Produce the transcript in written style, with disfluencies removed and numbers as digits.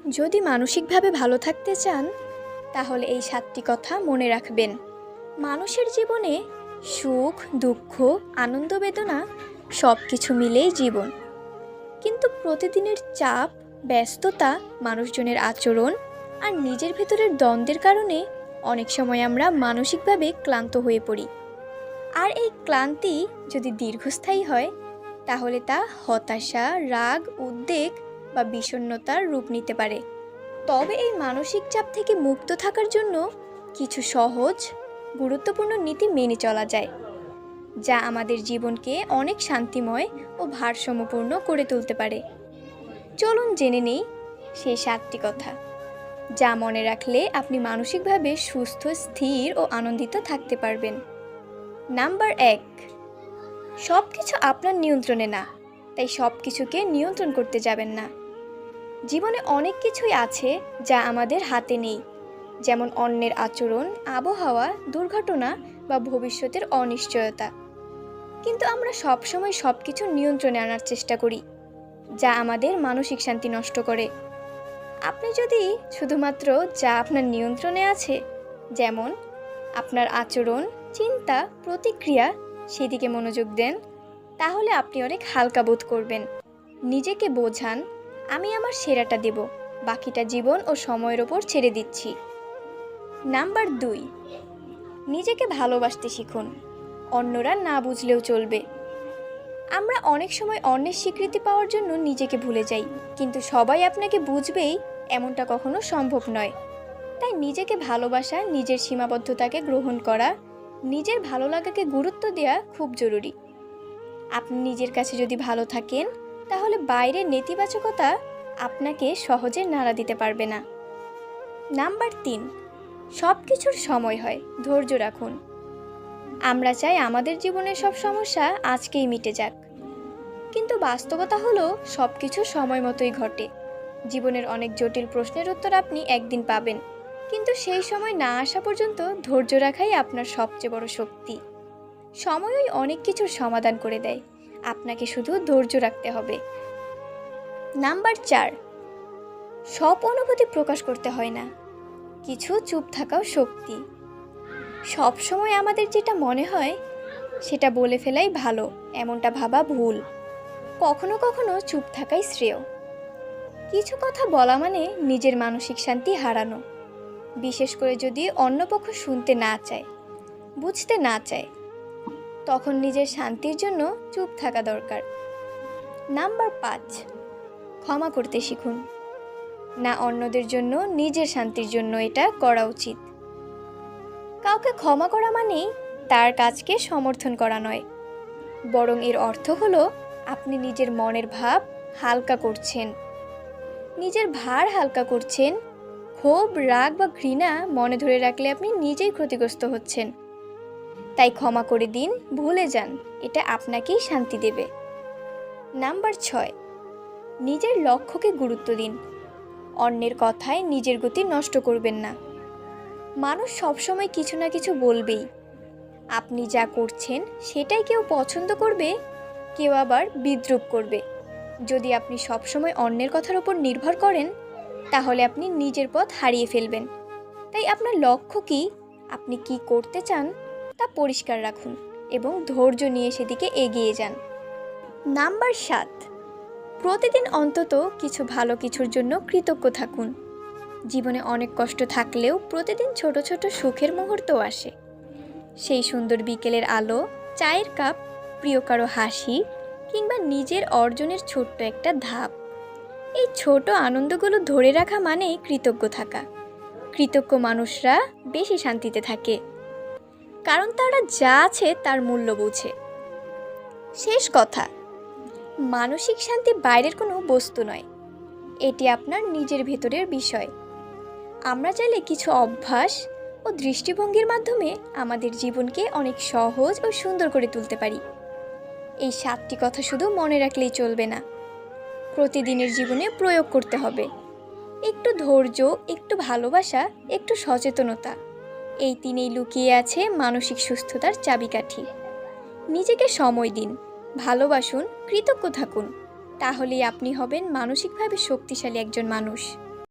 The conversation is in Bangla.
যদি মানসিকভাবে ভালো থাকতে চান তাহলে এই 7টি কথা মনে রাখবেন। মানুষের জীবনে সুখ, দুঃখ, আনন্দ, বেদনা সব কিছু মিলেই জীবন। কিন্তু প্রতিদিনের চাপ, ব্যস্ততা, মানুষজনের আচরণ আর নিজের ভেতরের দ্বন্দ্বের কারণে অনেক সময় আমরা মানসিকভাবে ক্লান্ত হয়ে পড়ি। আর এই ক্লান্তি যদি দীর্ঘস্থায়ী হয় তাহলে তা হতাশা, রাগ, উদ্বেগ বা বিষণ্ণতার রূপ নিতে পারে। তবে এই মানসিক চাপ থেকে মুক্ত থাকার জন্য কিছু সহজ, গুরুত্বপূর্ণ নীতি মেনে চলা যায়, যা আমাদের জীবনকে অনেক শান্তিময় ও ভারসাম্যপূর্ণ করে তুলতে পারে। চলুন জেনে নেই সেই 7টি কথা, যা মনে রাখলে আপনি মানসিকভাবে সুস্থ, স্থির ও আনন্দিত থাকতে পারবেন। নাম্বার 1, সব কিছু আপনার নিয়ন্ত্রণে না, তাই সব কিছুকে নিয়ন্ত্রণ করতে যাবেন না। জীবনে অনেক কিছুই আছে যা আমাদের হাতে নেই, যেমন অন্যের আচরণ, আবহাওয়া, দুর্ঘটনা বা ভবিষ্যতের অনিশ্চয়তা। কিন্তু আমরা সবসময় সব কিছু নিয়ন্ত্রণে আনার চেষ্টা করি, যা আমাদের মানসিক শান্তি নষ্ট করে। আপনি যদি শুধুমাত্র যা আপনার নিয়ন্ত্রণে আছে, যেমন আপনার আচরণ, চিন্তা, প্রতিক্রিয়া, সেদিকে মনোযোগ দেন, তাহলে আপনি অনেক হালকা বোধ করবেন। নিজেকে বোঝান, আমি আমার সেরাটা দেব, বাকিটা জীবন ও সময়ের ওপর ছেড়ে দিচ্ছি। নাম্বার 2, নিজেকে ভালোবাসতে শিখুন, অন্যরা না বুঝলেও চলবে। আমরা অনেক সময় অন্যের স্বীকৃতি পাওয়ার জন্য নিজেকে ভুলে যাই, কিন্তু সবাই আপনাকে বুঝবেই এমনটা কখনো সম্ভব নয়। তাই নিজেকে ভালোবাসা, নিজের সীমাবদ্ধতাকে গ্রহণ করা, নিজের ভালো লাগাকে গুরুত্ব দেওয়া খুব জরুরি। আপনি নিজের কাছে যদি ভালো থাকেন তাহলে বাইরের নেতিবাচকতা আপনাকে সহজে নাড়া দিতে পারবে না। নাম্বার 3, সব কিছুর সময় হয়, ধৈর্য রাখুন। আমরা চাই আমাদের জীবনের সব সমস্যা আজকেই মিটে যাক, কিন্তু বাস্তবতা হলো সব কিছু সময় মতোই ঘটে। জীবনের অনেক জটিল প্রশ্নের উত্তর আপনি একদিন পাবেন, কিন্তু সেই সময় না আসা পর্যন্ত ধৈর্য রাখাই আপনার সবচেয়ে বড় শক্তি। সময়ই অনেক কিছুর সমাধান করে দেয়, আপনাকে শুধু ধৈর্য রাখতে হবে। নাম্বার 4, সব অনুভূতি প্রকাশ করতে হয় না, কিছু চুপ থাকাও শক্তি। সব সময় আমাদের যেটা মনে হয় সেটা বলে ফেলাই ভালো, এমনটা ভাবা ভুল। কখনো কখনো চুপ থাকাই শ্রেয়। কিছু কথা বলা মানে নিজের মানসিক শান্তি হারানো, বিশেষ করে যদি অন্য পক্ষ শুনতে না চায়, বুঝতে না চায়, তখন নিজের শান্তির জন্য চুপ থাকা দরকার। নাম্বার 5, ক্ষমা করতে শিখুন, না অন্যদের জন্য, নিজের শান্তির জন্য এটা করা উচিত। কাউকে ক্ষমা করা মানেই তার কাজকে সমর্থন করা নয়, বরং এর অর্থ হলো আপনি নিজের মনের ভাব হালকা করছেন, নিজের ভার হালকা করছেন। ক্ষোভ, রাগ বা ঘৃণা মনে ধরে রাখলে আপনি নিজেই ক্ষতিগ্রস্ত হচ্ছেন। তাই ক্ষমা করে দিন, ভুলে যান, এটা আপনাকেই শান্তি দেবে। নাম্বার 6, নিজের লক্ষ্যকে গুরুত্ব দিন, অন্যের কথায় নিজের গতি নষ্ট করবেন না। মানুষ সবসময় কিছু না কিছু বলবেই। আপনি যা করছেন সেটাই কেউ পছন্দ করবে, কেউ আবার বিদ্রূপ করবে। যদি আপনি সবসময় অন্যের কথার উপর নির্ভর করেন তাহলে আপনি নিজের পথ হারিয়ে ফেলবেন। তাই আপনার লক্ষ্য কি, আপনি কি করতে চান তা পরিষ্কার রাখুন এবং ধৈর্য নিয়ে সেদিকে এগিয়ে যান। নাম্বার 7, প্রতিদিন অন্তত কিছু ভালো কিছুর জন্য কৃতজ্ঞ থাকুন। জীবনে অনেক কষ্ট থাকলেও প্রতিদিন ছোট ছোট সুখের মুহূর্ত আসে। সেই সুন্দর বিকেলের আলো, চায়ের কাপ, প্রিয় কারো হাসি কিংবা নিজের অর্জনের ছোট্ট একটা ধাপ। এই ছোট আনন্দগুলো ধরে রাখা মানেই কৃতজ্ঞ থাকা। কৃতজ্ঞ মানুষরা বেশি শান্তিতে থাকে, কারণ তারা যা আছে তার মূল্য বোঝে। শেষ কথা, মানসিক শান্তি বাইরের কোনো বস্তু নয়, এটি আপনার নিজের ভেতরের বিষয়। আমরা চাইলে কিছু অভ্যাস ও দৃষ্টিভঙ্গির মাধ্যমে আমাদের জীবনকে অনেক সহজ ও সুন্দর করে তুলতে পারি। এই 7টি কথা শুধু মনে রাখলেই চলবে না, প্রতিদিনের জীবনে প্রয়োগ করতে হবে। একটু ধৈর্য, একটু ভালোবাসা, একটু সচেতনতা, এই 3এই লুকিয়ে আছে মানসিক সুস্থতার চাবিকাঠি। নিজেকে সময় দিন, ভালোবাসুন, কৃতজ্ঞ থাকুন, তাহলেই আপনি হবেন মানসিকভাবে শক্তিশালী একজন মানুষ।